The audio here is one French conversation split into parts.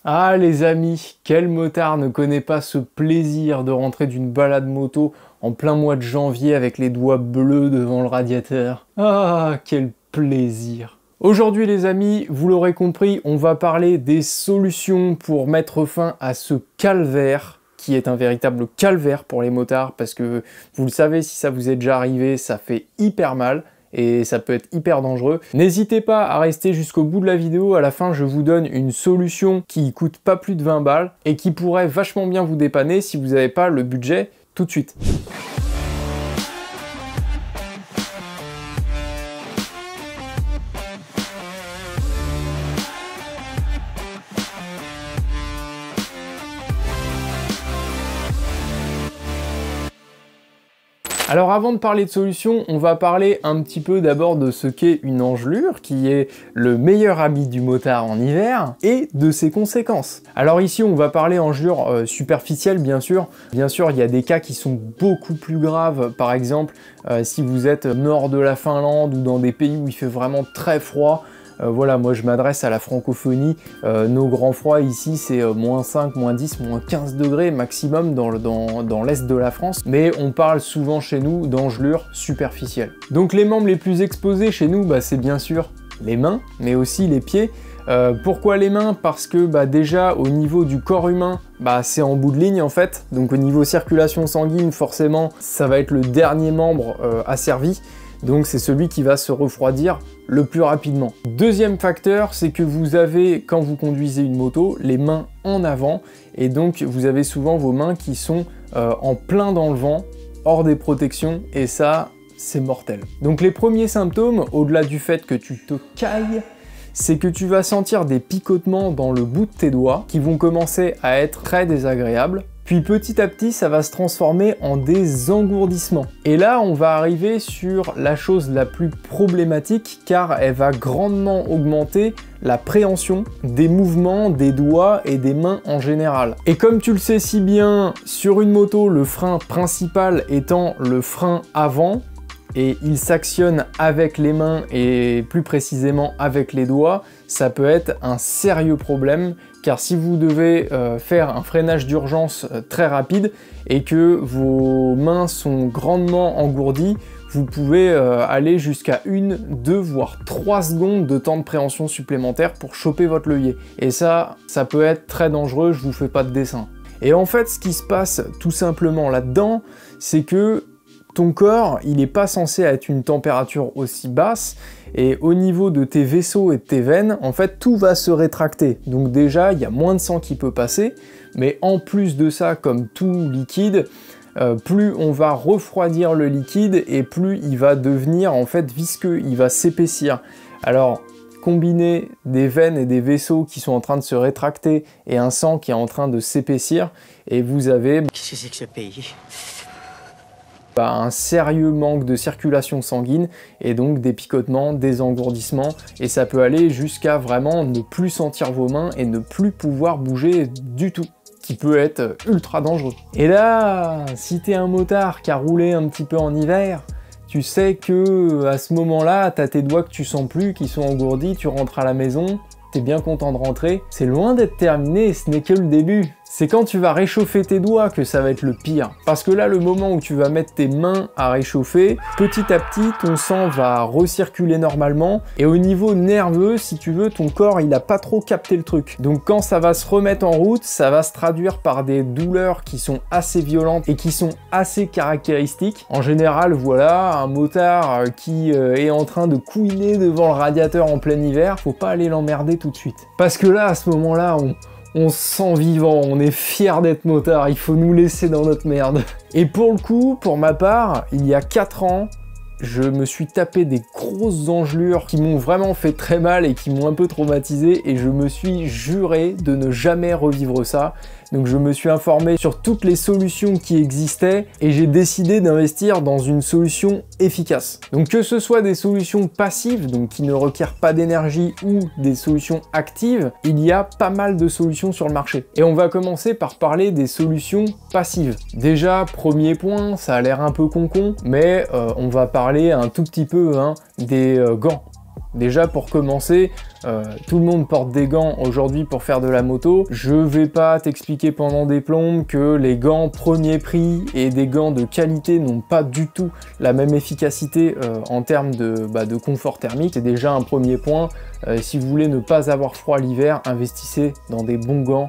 Ah les amis, quel motard ne connaît pas ce plaisir de rentrer d'une balade moto en plein mois de janvier avec les doigts bleus devant le radiateur? Ah, quel plaisir! Aujourd'hui les amis, vous l'aurez compris, on va parler des solutions pour mettre fin à ce calvaire qui est un véritable calvaire pour les motards parce que vous le savez, si ça vous est déjà arrivé, ça fait hyper mal. Et ça peut être hyper dangereux. N'hésitez pas à rester jusqu'au bout de la vidéo, à la fin je vous donne une solution qui coûte pas plus de 20 balles et qui pourrait vachement bien vous dépanner si vous n'avez pas le budget tout de suite. Alors avant de parler de solutions, on va parler un petit peu d'abord de ce qu'est une engelure, qui est le meilleur ami du motard en hiver, et de ses conséquences. Alors ici, on va parler engelure superficielle, bien sûr. Bien sûr, il y a des cas qui sont beaucoup plus graves. Par exemple, si vous êtes au nord de la Finlande ou dans des pays où il fait vraiment très froid, voilà, moi je m'adresse à la francophonie, nos grands froids ici c'est moins 5, moins 10, moins 15 degrés maximum dans l'est de la France, mais on parle souvent chez nous d'engelure superficielle. Donc les membres les plus exposés chez nous, c'est bien sûr les mains, mais aussi les pieds. Pourquoi les mains? Parce que déjà au niveau du corps humain, c'est en bout de ligne en fait, donc au niveau circulation sanguine forcément ça va être le dernier membre asservi. Donc c'est celui qui va se refroidir le plus rapidement. Deuxième facteur, c'est que vous avez, quand vous conduisez une moto, les mains en avant, et donc vous avez souvent vos mains qui sont en plein dans le vent, hors des protections, et ça, c'est mortel. Donc les premiers symptômes, au-delà du fait que tu te cailles, c'est que tu vas sentir des picotements dans le bout de tes doigts, qui vont commencer à être très désagréables. Puis petit à petit, ça va se transformer en des engourdissements. Et là, on va arriver sur la chose la plus problématique car elle va grandement augmenter la préhension des mouvements des doigts et des mains en général. Et comme tu le sais si bien, sur une moto, le frein principal étant le frein avant, et il s'actionne avec les mains et plus précisément avec les doigts, ça peut être un sérieux problème car si vous devez faire un freinage d'urgence très rapide et que vos mains sont grandement engourdies, vous pouvez aller jusqu'à 1, 2, voire 3 secondes de temps de préhension supplémentaire pour choper votre levier. Et ça peut être très dangereux, je vous fais pas de dessin. Et en fait, ce qui se passe tout simplement là-dedans, c'est que ton corps, il n'est pas censé être une température aussi basse, et au niveau de tes vaisseaux et de tes veines, en fait, tout va se rétracter. Donc déjà, il y a moins de sang qui peut passer, mais en plus de ça, comme tout liquide, plus on va refroidir le liquide, et plus il va devenir, en fait, visqueux, il va s'épaissir. Alors, combiner des veines et des vaisseaux qui sont en train de se rétracter, et un sang qui est en train de s'épaissir, et vous avez... Qu'est-ce que c'est que ce pays ? Un sérieux manque de circulation sanguine et donc des picotements, des engourdissements, et ça peut aller jusqu'à vraiment ne plus sentir vos mains et ne plus pouvoir bouger du tout, qui peut être ultra dangereux. Et là, si t'es un motard qui a roulé un petit peu en hiver, tu sais que à ce moment-là, t'as tes doigts que tu sens plus, qui sont engourdis, tu rentres à la maison, t'es bien content de rentrer, c'est loin d'être terminé, ce n'est que le début. C'est quand tu vas réchauffer tes doigts que ça va être le pire. Parce que là, le moment où tu vas mettre tes mains à réchauffer, petit à petit, ton sang va recirculer normalement. Et au niveau nerveux, si tu veux, ton corps, il n'a pas trop capté le truc. Donc quand ça va se remettre en route, ça va se traduire par des douleurs qui sont assez violentes et qui sont assez caractéristiques. En général, voilà, un motard qui est en train de couiner devant le radiateur en plein hiver, faut pas aller l'emmerder tout de suite. Parce que là, à ce moment-là, on se sent vivant, on est fier d'être motard, il faut nous laisser dans notre merde. Et pour le coup, pour ma part, il y a 4 ans, je me suis tapé des grosses engelures qui m'ont vraiment fait très mal et qui m'ont un peu traumatisé, et je me suis juré de ne jamais revivre ça. Donc je me suis informé sur toutes les solutions qui existaient et j'ai décidé d'investir dans une solution efficace. Donc que ce soit des solutions passives, donc qui ne requièrent pas d'énergie, ou des solutions actives, il y a pas mal de solutions sur le marché. Et on va commencer par parler des solutions passives. Déjà, premier point, ça a l'air un peu con-con, mais on va parler un tout petit peu des gants. Déjà pour commencer, tout le monde porte des gants aujourd'hui pour faire de la moto. Je vais pas t'expliquer pendant des plombes que les gants premier prix et des gants de qualité n'ont pas du tout la même efficacité en termes de confort thermique. C'est déjà un premier point. Si vous voulez ne pas avoir froid l'hiver, investissez dans des bons gants.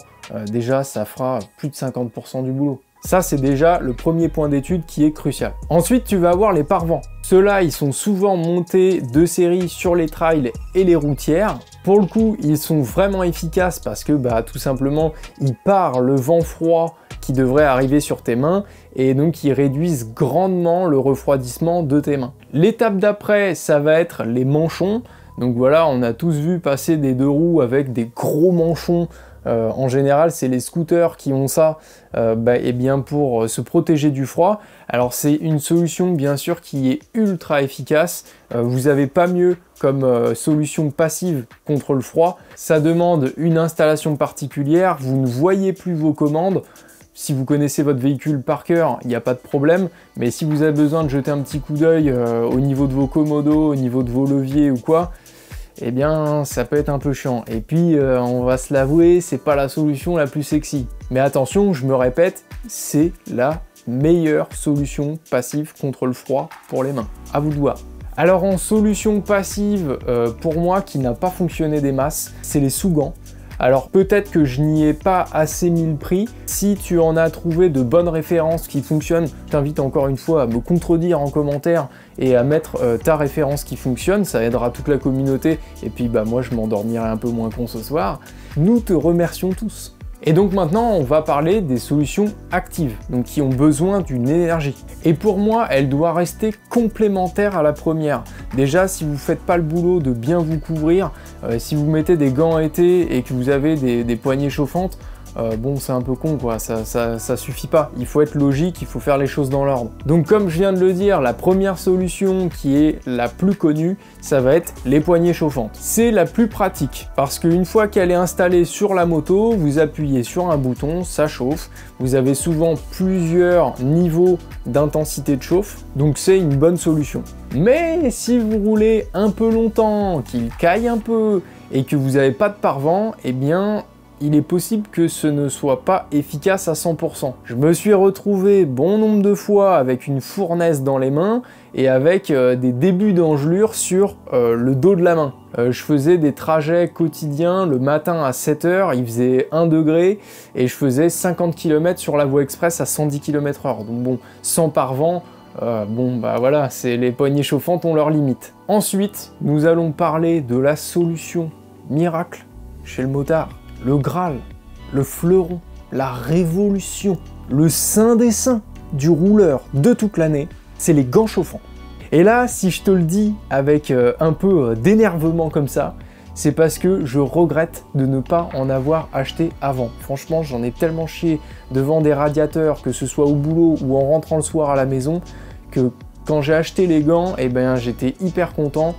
Déjà, ça fera plus de 50% du boulot. Ça, c'est déjà le premier point d'étude qui est crucial. Ensuite, tu vas avoir les pare-vents. Ceux-là, ils sont souvent montés de série sur les trails et les routières. Pour le coup, ils sont vraiment efficaces parce que tout simplement, ils parent le vent froid qui devrait arriver sur tes mains et donc ils réduisent grandement le refroidissement de tes mains. L'étape d'après, ça va être les manchons. Donc voilà, on a tous vu passer des deux roues avec des gros manchons. En général, c'est les scooters qui ont ça et bien pour se protéger du froid. Alors c'est une solution bien sûr qui est ultra efficace. Vous n'avez pas mieux comme solution passive contre le froid. Ça demande une installation particulière, vous ne voyez plus vos commandes. Si vous connaissez votre véhicule par cœur, il n'y a pas de problème, mais si vous avez besoin de jeter un petit coup d'œil au niveau de vos commodos, au niveau de vos leviers ou quoi, eh bien ça peut être un peu chiant. Et puis on va se l'avouer, c'est pas la solution la plus sexy. Mais attention, je me répète, c'est la meilleure solution passive contre le froid pour les mains. À vous de voir. Alors en solution passive, pour moi qui n'a pas fonctionné des masses, c'est les sous-gants. Alors peut-être que je n'y ai pas assez mis le prix. Si tu en as trouvé de bonnes références qui fonctionnent, je t'invite encore une fois à me contredire en commentaire et à mettre ta référence qui fonctionne. Ça aidera toute la communauté et puis moi je m'endormirai un peu moins con ce soir. Nous te remercions tous. Et donc maintenant, on va parler des solutions actives, donc qui ont besoin d'une énergie. Et pour moi, elle doit rester complémentaire à la première. Déjà, si vous ne faites pas le boulot de bien vous couvrir, si vous mettez des gants été et que vous avez des poignées chauffantes, c'est un peu con quoi, ça suffit pas. Il faut être logique, il faut faire les choses dans l'ordre. Donc comme je viens de le dire, la première solution qui est la plus connue, ça va être les poignées chauffantes. C'est la plus pratique parce qu'une fois qu'elle est installée sur la moto, vous appuyez sur un bouton, ça chauffe. Vous avez souvent plusieurs niveaux d'intensité de chauffe, donc c'est une bonne solution. Mais si vous roulez un peu longtemps, qu'il caille un peu et que vous n'avez pas de pare-vent, eh bien il est possible que ce ne soit pas efficace à 100%. Je me suis retrouvé bon nombre de fois avec une fournaise dans les mains et avec des débuts d'engelure sur le dos de la main. Je faisais des trajets quotidiens le matin à 7 h, il faisait 1 degré et je faisais 50 km sur la voie express à 110 km/h. Donc sans pare-vent, voilà, c'est les poignées chauffantes ont leurs limites. Ensuite, nous allons parler de la solution miracle chez le motard. Le Graal, le fleuron, la révolution, le saint des saints du rouleur de toute l'année, c'est les gants chauffants. Et là, si je te le dis avec un peu d'énervement comme ça, c'est parce que je regrette de ne pas en avoir acheté avant. Franchement, j'en ai tellement chié devant des radiateurs, que ce soit au boulot ou en rentrant le soir à la maison, que quand j'ai acheté les gants, j'étais hyper content.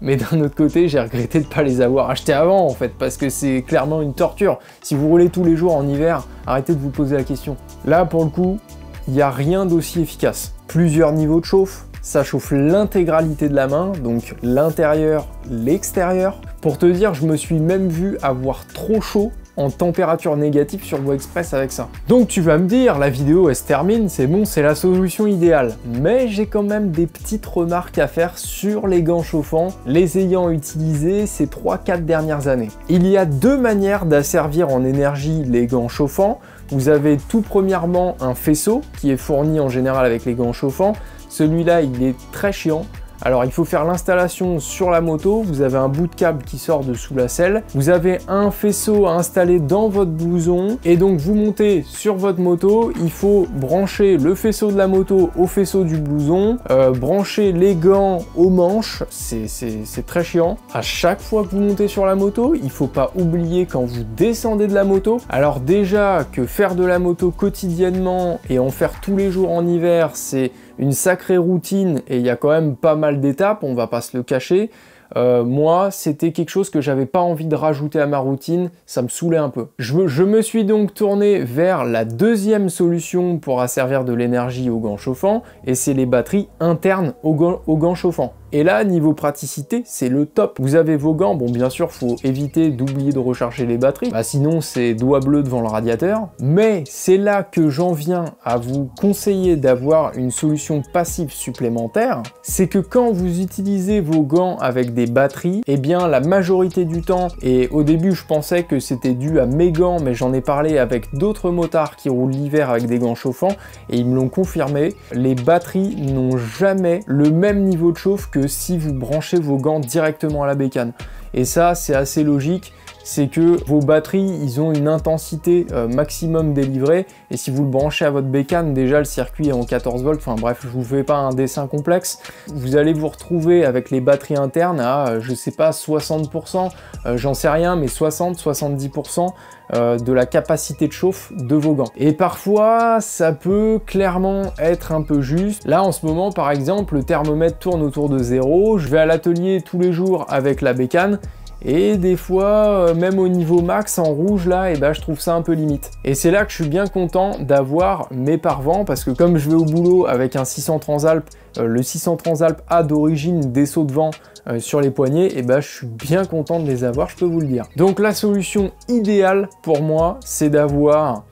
Mais d'un autre côté, j'ai regretté de ne pas les avoir achetés avant, en fait, parce que c'est clairement une torture. Si vous roulez tous les jours en hiver, arrêtez de vous poser la question. Là, pour le coup, il n'y a rien d'aussi efficace. Plusieurs niveaux de chauffe, ça chauffe l'intégralité de la main, donc l'intérieur, l'extérieur. Pour te dire, je me suis même vu avoir trop chaud en température négative sur voie express avec ça. Donc tu vas me dire, la vidéo elle se termine, c'est bon, c'est la solution idéale. Mais j'ai quand même des petites remarques à faire sur les gants chauffants, les ayant utilisés ces 3-4 dernières années. Il y a deux manières d'asservir en énergie les gants chauffants. Vous avez tout premièrement un faisceau qui est fourni en général avec les gants chauffants. Celui-là, il est très chiant. Alors il faut faire l'installation sur la moto, vous avez un bout de câble qui sort de sous la selle, vous avez un faisceau à installer dans votre blouson, et donc vous montez sur votre moto, il faut brancher le faisceau de la moto au faisceau du blouson, brancher les gants aux manches, c'est très chiant. À chaque fois que vous montez sur la moto, il faut pas oublier quand vous descendez de la moto. Alors déjà que faire de la moto quotidiennement et en faire tous les jours en hiver, c'est une sacrée routine et il y a quand même pas mal d'étapes, on va pas se le cacher. Moi, c'était quelque chose que j'avais pas envie de rajouter à ma routine, ça me saoulait un peu. Je me suis donc tourné vers la deuxième solution pour asservir de l'énergie aux gants chauffants, et c'est les batteries internes aux gants chauffants. Et là, niveau praticité, c'est le top. Vous avez vos gants, bon bien sûr, faut éviter d'oublier de recharger les batteries, sinon c'est doigt bleu devant le radiateur. Mais c'est là que j'en viens à vous conseiller d'avoir une solution passive supplémentaire. C'est que quand vous utilisez vos gants avec des batteries, eh bien la majorité du temps, et au début je pensais que c'était dû à mes gants, mais j'en ai parlé avec d'autres motards qui roulent l'hiver avec des gants chauffants, et ils me l'ont confirmé, les batteries n'ont jamais le même niveau de chauffe que si vous branchez vos gants directement à la bécane. Et ça, c'est assez logique, c'est que vos batteries, ils ont une intensité maximum délivrée, et si vous le branchez à votre bécane, déjà le circuit est en 14 volts, enfin bref, je vous fais pas un dessin complexe, vous allez vous retrouver avec les batteries internes à, je sais pas, 60%, j'en sais rien, mais 60-70% de la capacité de chauffe de vos gants. Et parfois, ça peut clairement être un peu juste. Là, en ce moment, par exemple, le thermomètre tourne autour de 0, je vais à l'atelier tous les jours avec la bécane, et des fois, même au niveau max, en rouge là, et ben, je trouve ça un peu limite. Et c'est là que je suis bien content d'avoir mes pare-vents, parce que comme je vais au boulot avec un 600 Transalp, le 600 Transalp a d'origine des sauts de vent sur les poignets, et ben, je suis bien content de les avoir, je peux vous le dire. Donc la solution idéale pour moi, c'est d'avoir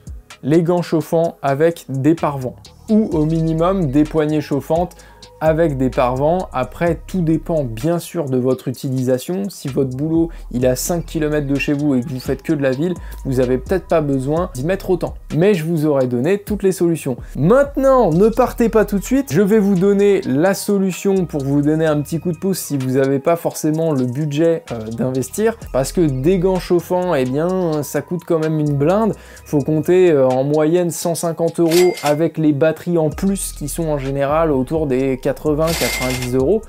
les gants chauffants avec des pare-vents, ou au minimum des poignées chauffantes avec des pare-vents. Après, tout dépend bien sûr de votre utilisation. Si votre boulot il est à 5 km de chez vous et que vous faites que de la ville, vous avez peut-être pas besoin d'y mettre autant. Mais je vous aurais donné toutes les solutions. Maintenant, ne partez pas tout de suite. Je vais vous donner la solution pour vous donner un petit coup de pouce si vous n'avez pas forcément le budget d'investir. Parce que des gants chauffants, eh bien, ça coûte quand même une blinde. Faut compter en moyenne 150 € avec les batteries en plus qui sont en général autour des 80-90 €,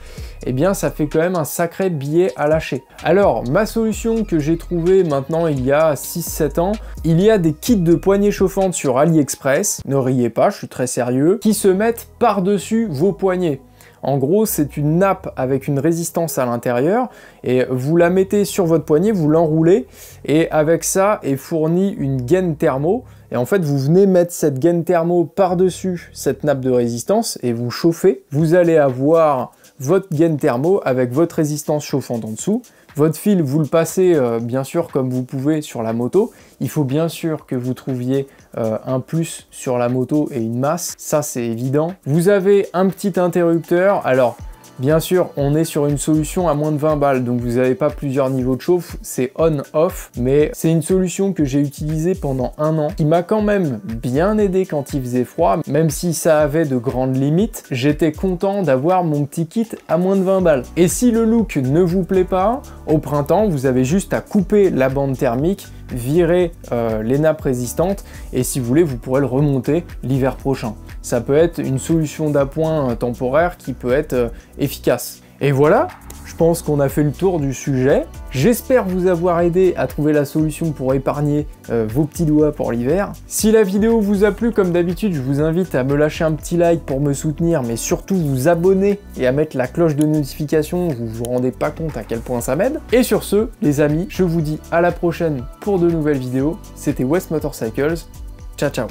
eh bien ça fait quand même un sacré billet à lâcher. Alors ma solution que j'ai trouvée maintenant il y a 6-7 ans, il y a des kits de poignées chauffantes sur AliExpress, ne riez pas, je suis très sérieux, qui se mettent par-dessus vos poignets. En gros, c'est une nappe avec une résistance à l'intérieur et vous la mettez sur votre poignet, vous l'enroulez et avec ça est fournie une gaine thermo. Et en fait, vous venez mettre cette gaine thermo par-dessus cette nappe de résistance et vous chauffez. Vous allez avoir votre gaine thermo avec votre résistance chauffante en dessous. Votre fil, vous le passez bien sûr comme vous pouvez sur la moto. Il faut bien sûr que vous trouviez un plus sur la moto et une masse, ça c'est évident. Vous avez un petit interrupteur, alors bien sûr, on est sur une solution à moins de 20 balles, donc vous n'avez pas plusieurs niveaux de chauffe, c'est on-off, mais c'est une solution que j'ai utilisée pendant 1 an, qui m'a quand même bien aidé quand il faisait froid, même si ça avait de grandes limites, j'étais content d'avoir mon petit kit à moins de 20 balles. Et si le look ne vous plaît pas, au printemps, vous avez juste à couper la bande thermique, virer les nappes résistantes, et si vous voulez, vous pourrez le remonter l'hiver prochain. Ça peut être une solution d'appoint temporaire qui peut être efficace. Et voilà, je pense qu'on a fait le tour du sujet. J'espère vous avoir aidé à trouver la solution pour épargner vos petits doigts pour l'hiver. Si la vidéo vous a plu, comme d'habitude, je vous invite à me lâcher un petit like pour me soutenir, mais surtout vous abonner et à mettre la cloche de notification, vous vous rendez pas compte à quel point ça m'aide. Et sur ce, les amis, je vous dis à la prochaine pour de nouvelles vidéos. C'était West Motorcycles. Ciao, ciao.